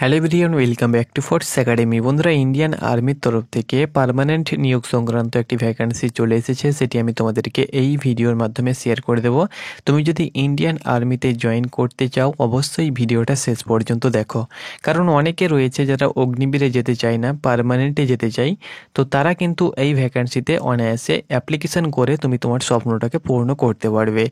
Hello everyone, welcome back to force academy. বন্ধুরা, Indian আর্মির তরফ থেকে পার্মানেন্ট নিয়োগ সংক্রান্ত একটি ভ্যাকান্সি চলে এসেছে, সেটি আমি তোমাদেরকে এই ভিডিওর মাধ্যমে শেয়ার করে দেবো। তুমি যদি ইন্ডিয়ান আর্মিতে জয়েন করতে চাও, অবশ্যই ভিডিওটা শেষ পর্যন্ত দেখো, কারণ অনেকে রয়েছে যারা অগ্নিবীরে যেতে চায় না, পার্মানেন্টে যেতে চাই, তো তারা কিন্তু এই ভ্যাকান্সিতে অনায়াসে অ্যাপ্লিকেশন করে তুমি তোমার স্বপ্নটাকে পূর্ণ করতে পারবে।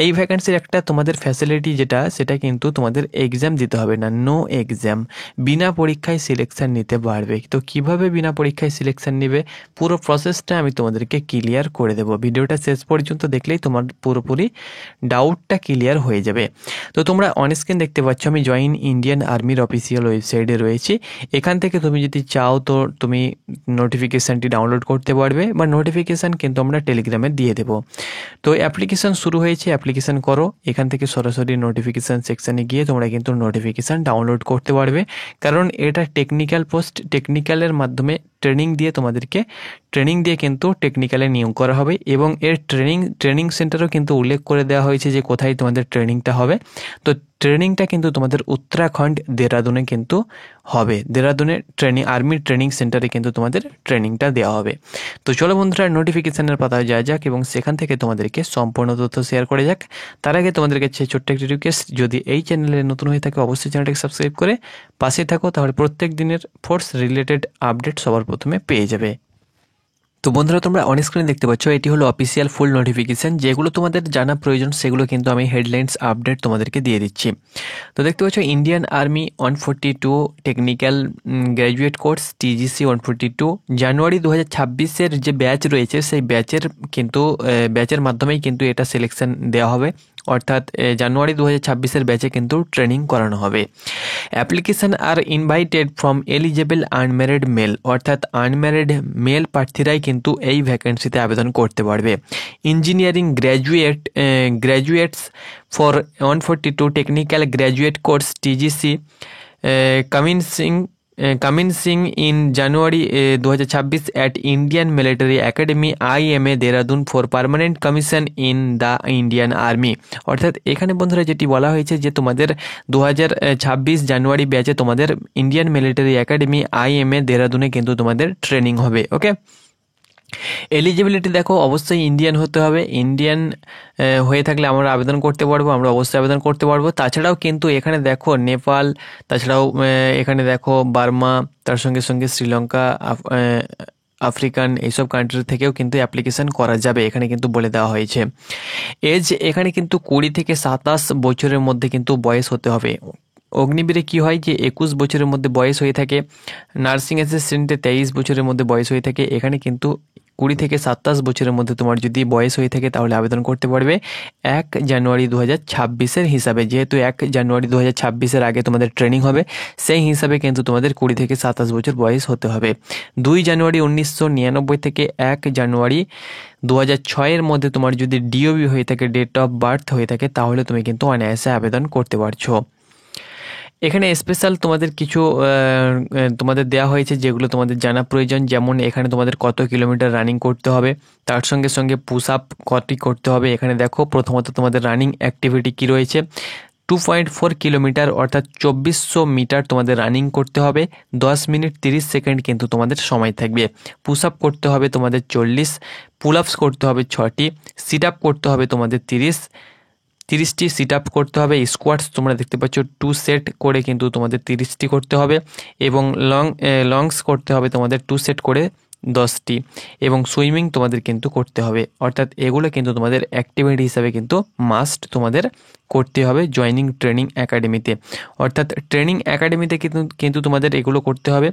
এই ভ্যাকান্সির একটা তোমাদের ফ্যাসিলিটি যেটা, সেটা কিন্তু তোমাদের এক্সাম দিতে হবে না, নো এক্সাম, বিনা পরীক্ষায় সিলেকশন নিতে পারবে। তো কিভাবে বিনা পরীক্ষায় সিলেকশন নেবে, পুরো প্রসেসটা আমি তোমাদেরকে ক্লিয়ার করে দেবো। ভিডিওটা শেষ পর্যন্ত দেখলেই তোমার পুরোপুরি ডাউটটা ক্লিয়ার হয়ে যাবে। তো তোমরা অনস্ক্রিন দেখতে পাচ্ছ, আমি জয়েন ইন্ডিয়ান আর্মির অফিসিয়াল ওয়েবসাইটে রয়েছি। এখান থেকে তুমি যদি চাও তো তুমি নোটিফিকেশানটি ডাউনলোড করতে পারবে, বা নোটিফিকেশান কিন্তু আমরা টেলিগ্রামে দিয়ে দেবো। তো অ্যাপ্লিকেশান শুরু হয়েছে, অ্যাপ্লিকেশান করো। এখান থেকে সরাসরি নোটিফিকেশান সেকশানে গিয়ে তোমরা কিন্তু নোটিফিকেশান ডাউনলোড করতে পারবে, কারণ এটা টেকনিক্যাল পোস্ট। টেকনিক্যালের মাধ্যমে ট্রেনিং দিয়ে তোমাদেরকে কিন্তু টেকনিক্যালে নিয়োগ করা হবে, এবং এর ট্রেনিং সেন্টারও কিন্তু উল্লেখ করে দেওয়া হয়েছে যে কোথায় তোমাদের ট্রেনিংটা হবে। তো ট্রেনিংটা কিন্তু তোমাদের উত্তরাখণ্ড দেরাদুনে কিন্তু হবে। দেরাদুনে আর্মির ট্রেনিং সেন্টারে কিন্তু তোমাদের ট্রেনিংটা দেওয়া হবে। তো চলো বন্ধুরা, নোটিফিকেশানের পাতায় যাওয়া যাক এবং সেখান থেকে তোমাদেরকে সম্পূর্ণ তথ্য শেয়ার করে যাক। তার আগে তোমাদের কাছে ছোট্ট একটি রিকোয়েস্ট, যদি এই চ্যানেলে নতুন হয়ে থাকে অবশ্যই চ্যানেলটাকে সাবস্ক্রাইব করে পাশে থাকো, তাহলে প্রত্যেক দিনের ফোর্স রিলেটেড আপডেট সবার প্রথমে পেয়ে যাবে। তো বন্ধুরা, তোমরা অন স্ক্রিনে দেখতে পাচ্ছ, এটি হলো অফিসিয়াল ফুল নোটিফিকেশান। যেগুলো তোমাদের জানা প্রয়োজন সেগুলো কিন্তু আমি হেডলাইন্স আপডেট তোমাদেরকে দিয়ে দিচ্ছি। তো দেখতে পাচ্ছ, Indian army 142 technical graduate course TGC 142 জানুয়ারি 2026-এর যে ব্যাচ রয়েছে, সেই ব্যাচের মাধ্যমেই কিন্তু এটা সিলেকশন দেওয়া হবে, অর্থাৎ জানুয়ারি 2026-এর ব্যাচে কিন্তু ট্রেনিং করানো হবে। Application are invited from eligible unmarried male, অর্থাৎ আনম্যারিড মেল প্রার্থীরাই কিন্তু এই ভ্যাকেন্সিতে আবেদন করতে পারবে। Engineering graduates for 142 technical graduate course TGC commencing in January 2026 at Indian Military Academy IMA Dehradun for permanent commission in the Indian Army। অর্থাৎ এখানে বন্ধুরা যেটি বলা হয়েছে যে তোমাদের 2026 জানুয়ারি ব্যাচে তোমাদের ইন্ডিয়ান মিলিটারি একাডেমি IMA দেহরাদুনে কিন্তু তোমাদের ট্রেনিং হবে। ওকে, এলিজিবিলিটি দেখো, অবশ্যই ইন্ডিয়ান হতে হবে। ইন্ডিয়ান হয়ে থাকলে আমরা আবেদন করতে পারবো, আমরা অবশ্যই আবেদন করতে পারবো। তাছাড়াও কিন্তু এখানে দেখো নেপাল, তাছাড়াও এখানে দেখো বার্মা, তার সঙ্গে সঙ্গে শ্রীলঙ্কা, আফ্রিকান এইসব কান্ট্রি থেকেও কিন্তু অ্যাপ্লিকেশান করা যাবে, এখানে কিন্তু বলে দেওয়া হয়েছে। এজ এখানে কিন্তু 20 থেকে 27 বছরের মধ্যে কিন্তু বয়স হতে হবে। অগ্নিবীরে কি হয় যে 21 বছরের মধ্যে বয়স হয়ে থাকে, নার্সিং অ্যাসিস্ট্যান্টে 23 বছরের মধ্যে বয়স হয়ে থাকে। এখানে কিন্তু 20 থেকে 27 বছরের মধ্যে তোমার যদি বয়স হয়ে থাকে তাহলে আবেদন করতে পারবে 1 জানুয়ারি 2026-এর হিসাবে। যেহেতু 1 জানুয়ারি 2026-এর আগে তোমাদের ট্রেনিং হবে, সেই হিসাবে কিন্তু তোমাদের 20 থেকে 27 বছর বয়স হতে হবে। 2 জানুয়ারি 1999 থেকে 1 জানুয়ারি 2006-এর মধ্যে তোমার যদি DOB হয়ে থাকে, ডেট অফ বার্থ হয়ে থাকে, তাহলে তুমি কিন্তু অনায়াসে আবেদন করতে পারছো। এখানে স্পেশাল তোমাদের কিছু তোমাদের দেওয়া হয়েছে যেগুলো তোমাদের জানা প্রয়োজন, যেমন এখানে তোমাদের কত কিলোমিটার রানিং করতে হবে, তার সঙ্গে সঙ্গে পুশ আপ কতটি করতে হবে। এখানে দেখো প্রথমত তোমাদের রানিং অ্যাক্টিভিটি কী রয়েছে, 2.4 কিলোমিটার অর্থাৎ 2400 মিটার তোমাদের রানিং করতে হবে, 10 মিনিট 30 সেকেন্ড কিন্তু তোমাদের সময় থাকবে। পুশ আপ করতে হবে তোমাদের 40, পুল আপস করতে হবে 6টি, সিট আপ করতে হবে তোমাদের 30টি সিট আপ করতে হবে। স্কোয়াটস তোমরা দেখতে পাচ্ছ 2 সেট করে কিন্তু তোমাদের 30টি করতে হবে, এবং লংস করতে হবে তোমাদের 2 সেট করে 10টি, এবং সুইমিং তোমাদের কিন্তু করতে হবে। অর্থাৎ এগুলো কিন্তু তোমাদের অ্যাক্টিভিটি হিসাবে কিন্তু মাস্ট তোমাদের করতে হবে জয়নিং ট্রেনিং একাডেমিতে। অর্থাৎ ট্রেনিং একাডেমিতে কিন্তু তোমাদের এগুলো করতে হবে।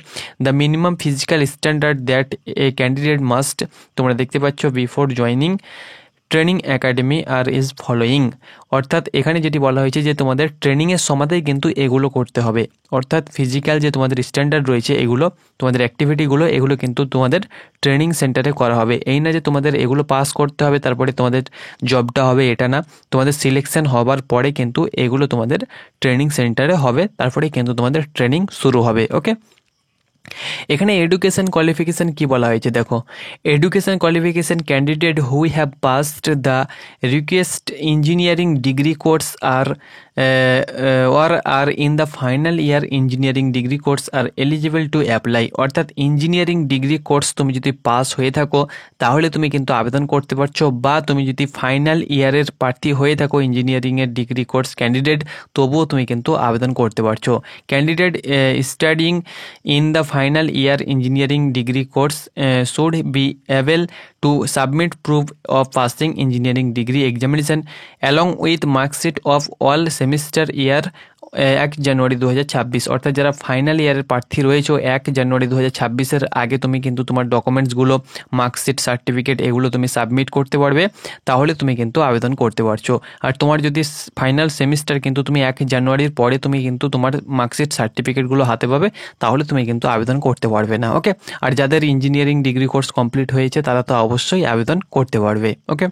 The minimum physical standard that a candidate must, তোমরা দেখতে পাচ্ছ before joining training academy are is following. অর্থাৎ এখানে যেটি বলা হয়েছে যে তোমাদের ট্রেনিংয়ের সময়তেই কিন্তু এগুলো করতে হবে। অর্থাৎ ফিজিক্যাল যে তোমাদের স্ট্যান্ডার্ড রয়েছে, এগুলো তোমাদের অ্যাক্টিভিটিগুলো, এগুলো কিন্তু তোমাদের ট্রেনিং সেন্টারে করা হবে। এই না যে তোমাদের এগুলো পাস করতে হবে তারপরে তোমাদের জবটা হবে, এটা না। তোমাদের সিলেকশন হবার পরে কিন্তু এগুলো তোমাদের ট্রেনিং সেন্টারে হবে, তারপরে কিন্তু তোমাদের ট্রেনিং শুরু হবে। ওকে, এখানে এডুকেশন কোয়ালিফিকেশান কি বলা হয়েছে দেখো, education qualification candidate who have passed the requisite engineering degree course or or are in the final year engineering degree course are eligible to apply। অর্থাৎ ইঞ্জিনিয়ারিং ডিগ্রি কোর্স তুমি যদি পাস হয়ে থাকো তাহলে তুমি কিন্তু আবেদন করতে পারছো, বা তুমি যদি ফাইনাল ইয়ারের প্রার্থী হয়ে থাকো ইঞ্জিনিয়ারিংয়ের ডিগ্রি কোর্স ক্যান্ডিডেট, তবুও তুমি কিন্তু আবেদন করতে পারছো। Candidate studying in the final year engineering degree course should be able to submit proof of passing engineering degree examination along with mark sheet of all semester year 1 জানুয়ারি 2026। অর্থাৎ যারা final ইয়ারের প্রার্থী রয়েছে 1 জানুয়ারি 2026-এর আগে তুমি কিন্তু তোমার ডকুমেন্টসগুলো, মার্কশিট, সার্টিফিকেট এগুলো তুমি সাবমিট করতে পারবে, তাহলে তুমি কিন্তু আবেদন করতে পারছো। আর তোমার যদি ফাইনাল সেমিস্টার কিন্তু তুমি 1 জানুয়ারির পরে তুমি কিন্তু তোমার মার্কশিট, সার্টিফিকেটগুলো হাতে পাবে, তাহলে তুমি কিন্তু আবেদন করতে পারবে না। ওকে, আর যাদের ইঞ্জিনিয়ারিং ডিগ্রি কোর্স কমপ্লিট হয়েছে তারা তো অবশ্যই আবেদন করতে পারবে। ওকে,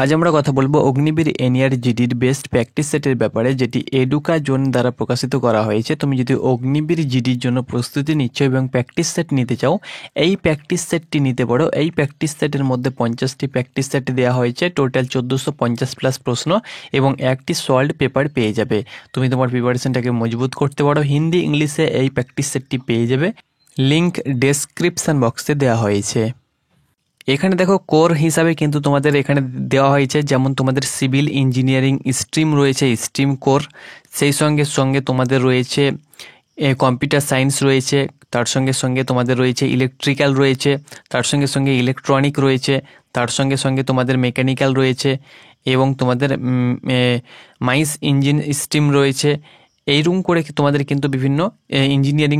আজ আমরা কথা বলবো অগ্নিবীর এনআরজিডির বেস্ট প্র্যাকটিস সেটের ব্যাপারে, যেটি এডুকা জোন দ্বারা প্রকাশিত করা হয়েছে। তুমি যদি অগ্নিবীর জিডির জন্য প্রস্তুতি নিচ্ছ এবং প্র্যাকটিস সেট নিতে চাও, এই প্র্যাকটিস সেটটি নিতে পারো। এই প্র্যাকটিস সেটের মধ্যে 50টি প্র্যাকটিস সেট দেওয়া হয়েছে, টোটাল 1450+ প্রশ্ন এবং একটি সলভড পেপার পেয়ে যাবে। তুমি তোমার প্রিপারেশনটাকে মজবুত করতে পারো। হিন্দি, ইংলিশে এই প্র্যাকটিস সেটটি পেয়ে যাবে। লিঙ্ক ডেসক্রিপশন বক্সে দেওয়া হয়েছে। এখানে দেখো কোর হিসাবে কিন্তু তোমাদের এখানে দেওয়া হয়েছে, যেমন তোমাদের সিভিল ইঞ্জিনিয়ারিং স্ট্রিম রয়েছে, স্ট্রিম কোর, সেই সঙ্গে সঙ্গে তোমাদের রয়েছে কম্পিউটার সায়েন্স রয়েছে, তার সঙ্গে সঙ্গে তোমাদের রয়েছে ইলেকট্রিক্যাল রয়েছে, তার সঙ্গে সঙ্গে ইলেকট্রনিক রয়েছে, তার সঙ্গে সঙ্গে তোমাদের মেকানিক্যাল রয়েছে এবং তোমাদের মাইন্স ইঞ্জিন স্ট্রিম রয়েছে। এইরকম করে তোমাদের কিন্তু বিভিন্ন ইঞ্জিনিয়ারিং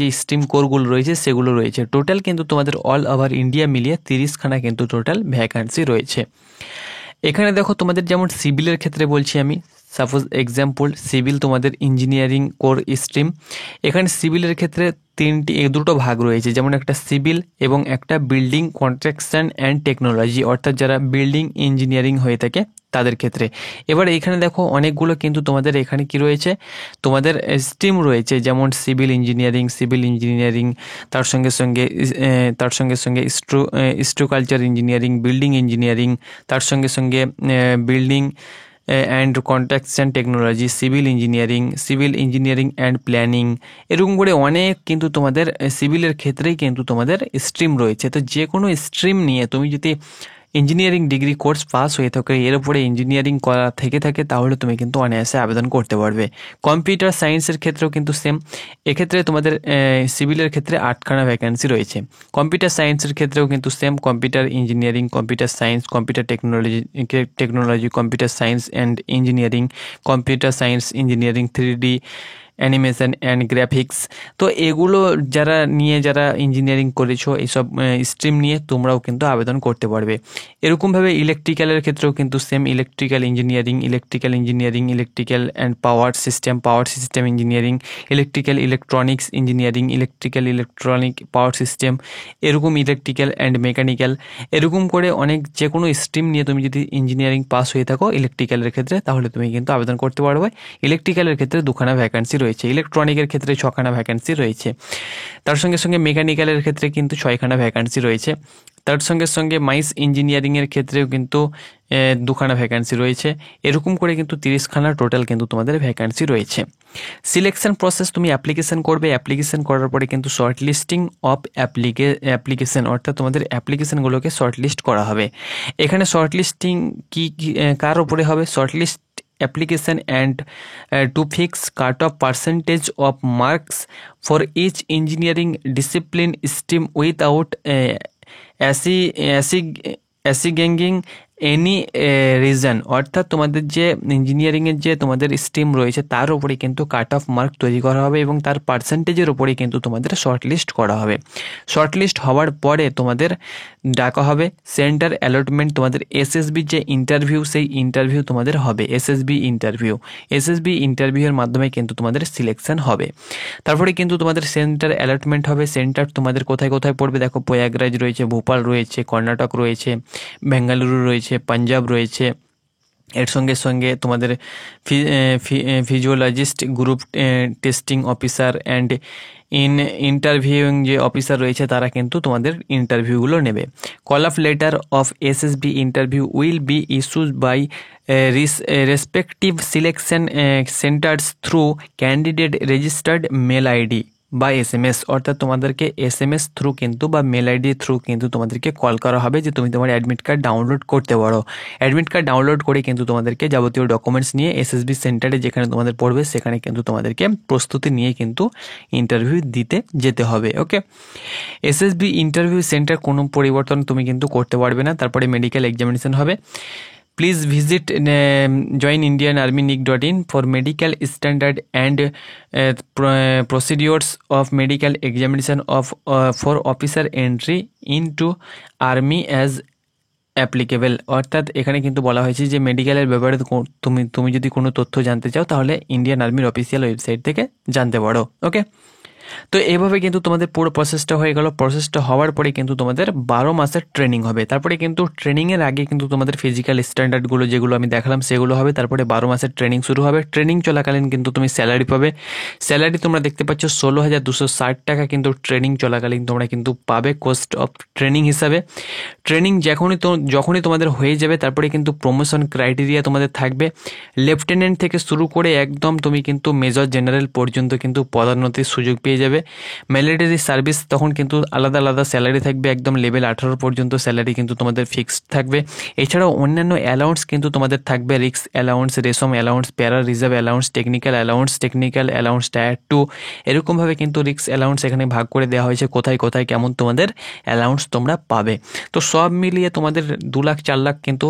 যে স্ট্রিম কোরগুলো রয়েছে সেগুলো রয়েছে। টোটাল কিন্তু তোমাদের অল ওভার ইন্ডিয়া মিলিয়ে 30খানা কিন্তু টোটাল ভ্যাকান্সি রয়েছে। এখানে দেখো তোমাদের যেমন সিভিলের ক্ষেত্রে বলছি আমি, সাপোজ এক্সাম্পল সিভিল তোমাদের ইঞ্জিনিয়ারিং কোর স্ট্রিম। এখানে সিভিলের ক্ষেত্রে দুটো ভাগ রয়েছে, যেমন একটা সিভিল এবং একটা বিল্ডিং কনস্ট্রাকশন অ্যান্ড টেকনোলজি, অর্থাৎ যারা বিল্ডিং ইঞ্জিনিয়ারিং হয়ে থাকে তাদের ক্ষেত্রে। এবার এখানে দেখো অনেকগুলো কিন্তু তোমাদের এখানে কি রয়েছে, তোমাদের স্ট্রিম রয়েছে, যেমন সিভিল ইঞ্জিনিয়ারিং, তার সঙ্গে সঙ্গে স্ট্রুকালচার ইঞ্জিনিয়ারিং, বিল্ডিং ইঞ্জিনিয়ারিং, তার সঙ্গে সঙ্গে building and construction technology, civil engineering and planning, এরকম করে অনেক কিন্তু তোমাদের সিভিলের ক্ষেত্রেই কিন্তু তোমাদের স্ট্রিম রয়েছে। তো যে কোনো স্ট্রিম নিয়ে তুমি যদি ইঞ্জিনিয়ারিং ডিগ্রি কোর্স পাস হয়ে থাকে, এর উপরে ইঞ্জিনিয়ারিং করা থেকে থাকে, তাহলে তুমি কিন্তু অনায়াসে আবেদন করতে পারবে। কম্পিউটার সায়েন্সের ক্ষেত্রেও কিন্তু সেম। এক্ষেত্রে তোমাদের সিভিলের ক্ষেত্রে 8খানা ভ্যাকেন্সি রয়েছে। কম্পিউটার সায়েন্সের ক্ষেত্রেও কিন্তু same, computer engineering, computer science, computer technology, computer science and engineering, computer science engineering, 3D animation and graphics. তো এগুলো যারা ইঞ্জিনিয়ারিং করেছো এইসব স্ট্রিম নিয়ে তোমরাও কিন্তু আবেদন করতে পারবে। এরকমভাবে ইলেকট্রিক্যালের ক্ষেত্রেও কিন্তু same, electrical and power system engineering, electronic power system, এরকম ইলেকট্রিক্যাল অ্যান্ড মেকানিক্যাল, এরকম করে অনেক যে কোনো স্ট্রিম নিয়ে তুমি যদি ইঞ্জিনিয়ারিং পাস হয়ে থাকো ইলেকট্রিক্যালের ক্ষেত্রে, তাহলে তুমি কিন্তু আবেদন করতে পারবে। ইলেকট্রিক্যালের ক্ষেত্রে 2খানা ভ্যাকেন্সি রয়েছে, ইলেকট্রনিকের ক্ষেত্রে 6খানা ভ্যাকেন্সি রয়েছে, তার সঙ্গে সঙ্গে মেকানিক্যালের ক্ষেত্রে কিন্তু 6খানা ভ্যাকেন্সি রয়েছে, তার সঙ্গে সঙ্গে মাইন্স ইঞ্জিনিয়ারিংয়ের ক্ষেত্রেও কিন্তু 2খানা ভ্যাকেন্সি রয়েছে। এরকম করে কিন্তু 30খানা টোটাল কিন্তু তোমাদের ভ্যাকেন্সি রয়েছে। সিলেকশন প্রসেস, তুমি অ্যাপ্লিকেশন করবে, অ্যাপ্লিকেশন করার পরে কিন্তু শর্ট লিস্টিং অফ অ্যাপ্লিকেশন, অর্থাৎ তোমাদের অ্যাপ্লিকেশনগুলোকে শর্ট লিস্ট করা হবে। এখানে শর্ট লিস্টিং কার উপরে হবে, short list application and to fix cut-off percentage of marks for each engineering discipline stream without assigning any reason, অর্থাৎ তোমাদের যে ইঞ্জিনিয়ারিংয়ের যে তোমাদের স্ট্রিম রয়েছে তার উপরে কিন্তু কাট অফ মার্ক তৈরি করা হবে এবং তার পার্সেন্টেজের উপরে কিন্তু তোমাদের শর্ট লিস্ট করা হবে। শর্ট লিস্ট হওয়ার পরে তোমাদের ডাকা হবে সেন্টার অ্যালটমেন্ট, তোমাদের এসএসবি যে ইন্টারভিউ, সেই ইন্টারভিউ তোমাদের হবে, এসএসবি ইন্টারভিউয়ের মাধ্যমে কিন্তু তোমাদের সিলেকশন হবে। তারপরে কিন্তু তোমাদের সেন্টার অ্যালটমেন্ট হবে। সেন্টার তোমাদের কোথায় কোথায় পড়বে দেখো, প্রয়াগরাজ রয়েছে, ভোপাল রয়েছে, কর্ণাটক রয়েছে, বেঙ্গালুরু রয়েছে, পাঞ্জাব রয়েছে, এর সঙ্গে সঙ্গে তোমাদের physiologist, group testing officer and interviewing যে অফিসার রয়েছে তারা কিন্তু তোমাদের ইন্টারভিউগুলো নেবে। Call of letter of SSB interview will be issued by respective selection centres through candidate registered mail ID বা SMS, অর্থাৎ তোমাদেরকে SMS থ্রু কিন্তু বা মেল আইডি থ্রু কিন্তু তোমাদেরকে কল করা হবে যে তুমি তোমার অ্যাডমিট কার্ড ডাউনলোড করতে পারো। অ্যাডমিট কার্ড ডাউনলোড করে কিন্তু তোমাদেরকে যাবতীয় ডকুমেন্টস নিয়ে এসএসবি সেন্টারে যেখানে তোমাদের পড়বে সেখানে কিন্তু তোমাদেরকে প্রস্তুতি নিয়ে কিন্তু ইন্টারভিউ দিতে যেতে হবে। ওকে, এসএসবি ইন্টারভিউ সেন্টার কোনো পরিবর্তন তুমি কিন্তু করতে পারবে না। তারপরে মেডিকেল এক্সামিনেশন হবে। Please visit joinindianarmynic.in for medical standard and procedures of medical examination for officer entry into army as applicable. অর্থাৎ এখানে কিন্তু বলা হয়েছে যে মেডিকেলের ব্যাপারে তুমি যদি কোনো তথ্য জানতে চাও তাহলে ইন্ডিয়ান আর্মির অফিসিয়াল ওয়েবসাইট থেকে জানতে পারো। ওকে, তো এইভাবে কিন্তু তোমাদের পুরো প্রসেসটা হয়ে গেল। প্রসেসটা হওয়ার পরে কিন্তু তোমাদের 12 মাসের ট্রেনিং হবে। তারপরে কিন্তু ট্রেনিংয়ের আগে কিন্তু তোমাদের ফিজিক্যাল স্ট্যান্ডার্ডগুলো যেগুলো আমি দেখালাম সেগুলো হবে। তারপরে 12 মাসের ট্রেনিং শুরু হবে। ট্রেনিং চলাকালীন কিন্তু তুমি স্যালারি পাবে। স্যালারি তোমরা দেখতে পাচ্ছ 16,260 টাকা কিন্তু ট্রেনিং চলাকালীন তোমরা কিন্তু পাবে কোস্ট অফ ট্রেনিং হিসাবে। ট্রেনিং যখনই তোমাদের হয়ে যাবে তারপরে কিন্তু প্রমোশন ক্রাইটেরিয়া তোমাদের থাকবে। লেফটেন্যান্ট থেকে শুরু করে একদম তুমি কিন্তু মেজর জেনারেল পর্যন্ত কিন্তু পদোন্নতির সুযোগ পেয়ে যাবে। মিলিটারি সার্ভিস তখন কিন্তু আলাদা আলাদা স্যালারি থাকবে। একদম লেভেল 18 পর্যন্ত স্যালারি কিন্তু তোমাদের ফিক্সড থাকবে। এছাড়াও অন্যান্য অ্যালাউন্স কিন্তু তোমাদের থাকবে। রিক্স অ্যালাউন্স, রেশম অ্যালাউন্স, প্যারা reserve allowance, technical allowance tyre 2, এরকমভাবে কিন্তু রিক্স অ্যালাউন্স এখানে ভাগ করে দেওয়া হয়েছে কোথায় কোথায় কেমন তোমাদের অ্যালাউন্স তোমরা পাবে। তো সব মিলিয়ে তোমাদের 2 লাখ 4 লাখ কিন্তু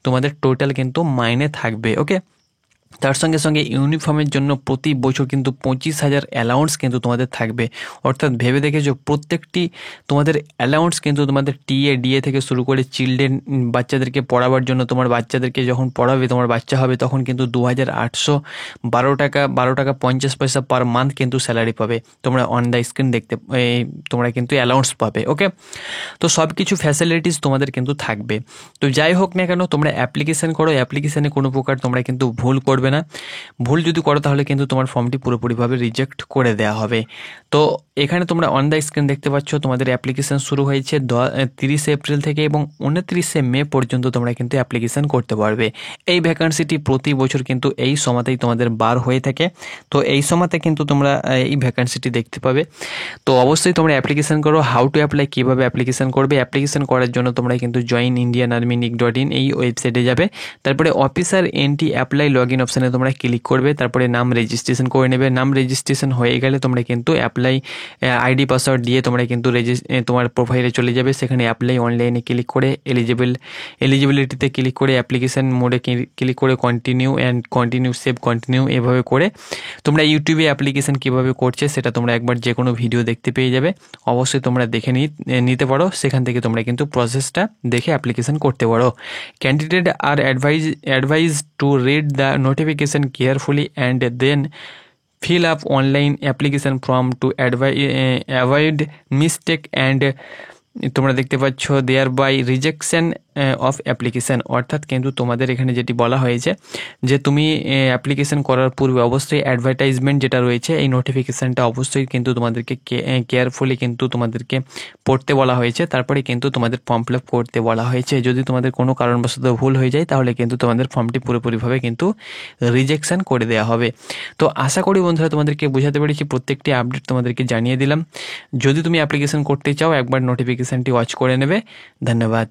তোমাদের টোটাল কিন্তু মাইনে থাকবে। ওকে, তার সঙ্গে সঙ্গে ইউনিফর্মের জন্য প্রতি বছর কিন্তু 25,000 অ্যালাউন্স কিন্তু তোমাদের থাকবে। অর্থাৎ ভেবে দেখেছো প্রত্যেকটি তোমাদের অ্যালাউন্স কিন্তু তোমাদের DA থেকে শুরু করে চিলড্রেন বাচ্চাদেরকে পড়াবার জন্য তোমার বাচ্চাদেরকে যখন পড়াবে তোমার বাচ্চা হবে তখন কিন্তু 2,812 টাকা 50 পয়সা পার মান্থ কিন্তু স্যালারি পাবে। তোমরা অন দ্য স্ক্রিন তোমরা কিন্তু অ্যালাউন্স পাবে। ওকে, তো সব কিছু ফ্যাসিলিটিস তোমাদের কিন্তু থাকবে। তো যাই হোক না কেন তোমরা অ্যাপ্লিকেশান করো। অ্যাপ্লিকেশানে কোনো প্রকার তোমরা কিন্তু ভুল করবে না। ভুল যদি করো তাহলে কিন্তু তোমার ফর্মটি পুরোপুরিভাবে রিজেক্ট করে দেওয়া হবে। তো এখানে তোমরা অন দ্য স্ক্রিন দেখতে পাচ্ছ তোমাদের অ্যাপ্লিকেশান শুরু হয়েছে 30 এপ্রিল থেকে এবং 29 মে পর্যন্ত তোমরা কিন্তু অ্যাপ্লিকেশান করতে পারবে। এই ভ্যাকান্সিটি প্রতি বছর কিন্তু এই সময়তেই তোমাদের বার হয়ে থাকে। তো এই সময়তে কিন্তু তোমরা এই ভ্যাকান্সিটি দেখতে পাবে। তো অবশ্যই তোমরা অ্যাপ্লিকেশান করো। হাউ টু অ্যাপ্লাই, কীভাবে অ্যাপ্লিকেশান করবে? অ্যাপ্লিকেশান করার জন্য তোমরা কিন্তু joinindianarmynic.in এই ওয়েবসাইটে যাবে। তারপরে officer entry apply log in অপশানে তোমরা ক্লিক করবে। তারপরে নাম রেজিস্ট্রেশন করে নেবে। নাম রেজিস্ট্রেশন হয়ে গেলে তোমরা কিন্তু অ্যাপ্লাই আইডি পাসওয়ার্ড দিয়ে তোমরা কিন্তু তোমার প্রোফাইলে চলে যাবে। সেখানে অ্যাপ্লাই অনলাইনে ক্লিক করে এলিজিবিলিটিতে ক্লিক করে অ্যাপ্লিকেশান মোডে ক্লিক করে কন্টিনিউ সেভ কন্টিনিউ এভাবে করে তোমরা ইউটিউবে অ্যাপ্লিকেশান কীভাবে করছে সেটা তোমরা একবার যে কোনো ভিডিও দেখতে পেয়ে যাবে। অবশ্যই তোমরা দেখে নিতে পারো। সেখান থেকে তোমরা কিন্তু প্রসেসটা দেখে অ্যাপ্লিকেশান করতে পারো। Candidate are advise to read the notification carefully and then fill up online application form to avoid mistake and তোমরা দেখতে পাচ্ছ there by rejection of application. অর্থাৎ কিন্তু তোমাদের এখানে যেটি বলা হয়েছে যে তুমি অ্যাপ্লিকেশান করার পূর্বে অবশ্যই অ্যাডভার্টাইজমেন্ট যেটা রয়েছে এই নোটিফিকেশানটা অবশ্যই কিন্তু তোমাদেরকে কেয়ারফুলি কিন্তু তোমাদেরকে পড়তে বলা হয়েছে। তারপরে কিন্তু তোমাদের ফর্ম ফিল আপ করতে বলা হয়েছে। যদি তোমাদের কোনো কারণবশত ভুল হয়ে যায় তাহলে কিন্তু তোমাদের ফর্মটি পুরোপুরিভাবে কিন্তু রিজেকশান করে দেওয়া হবে। তো আশা করি বন্ধুরা তোমাদেরকে বোঝাতে পেরেছি, প্রত্যেকটি আপডেট তোমাদেরকে জানিয়ে দিলাম। যদি তুমি অ্যাপ্লিকেশান করতে চাও একবার নোটিফিকেশানটি ওয়াচ করে নেবে। ধন্যবাদ।